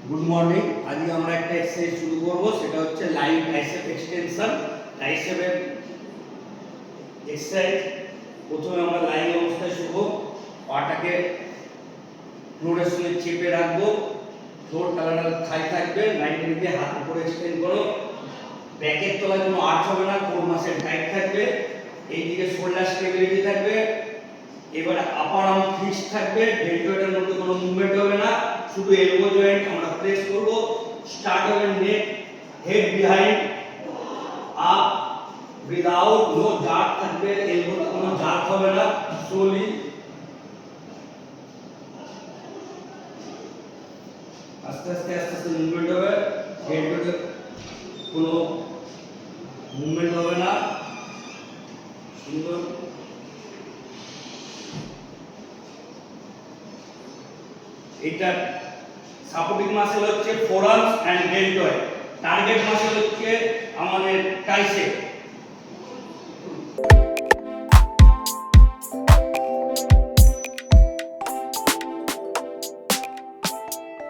Good morning. আজকে আমরা একটা এক্সারসাইজ শুরু করব, সেটা হচ্ছে লাইন ট্রাইসেপ এক্সটেনশন। ট্রাইসেপের এক্সারসাইজ। প্রথমে আমরা লাইন অবস্থায় শুভ, পাটাকে ফ্লোরের সঙ্গে চেপে রাখবো, ফ্লোর কালার খাই থাকবে, 90 ডিগ্রি হাত উপরে এক্সটেন্ড করো, ব্যাকের তলায় কোনো আর্চ হবে না, কোর মাসেল টাইট থাকবে, এইদিকে শোল্ডার স্টেবিলিটি থাকবে। এবার আপার আর্ম ফিক্সড থাকবে, ডেল্টয়েডের মধ্যে কোনো মুভমেন্ট হবে না, শুধু এলবো জয়েন্ট আমরা প্রেস করব। স্টার্ট হবে neck, head behind, up, without no jerk থাকবে, এলবোতে কোনো জার্ক হবে না, স্লোলি আস্তে আস্তে আস্তে আস্তে মুভমেন্ট হবে, ডেল্টয়েডে কোনো মুভমেন্ট হবে না। সুন্দর। এটা সাপোর্টিং মাসেল হচ্ছে ফোরআর্মস এন্ড ডেল্টয়েড, টার্গেট মাসেল হচ্ছে আমাদের ট্রাইসেপ।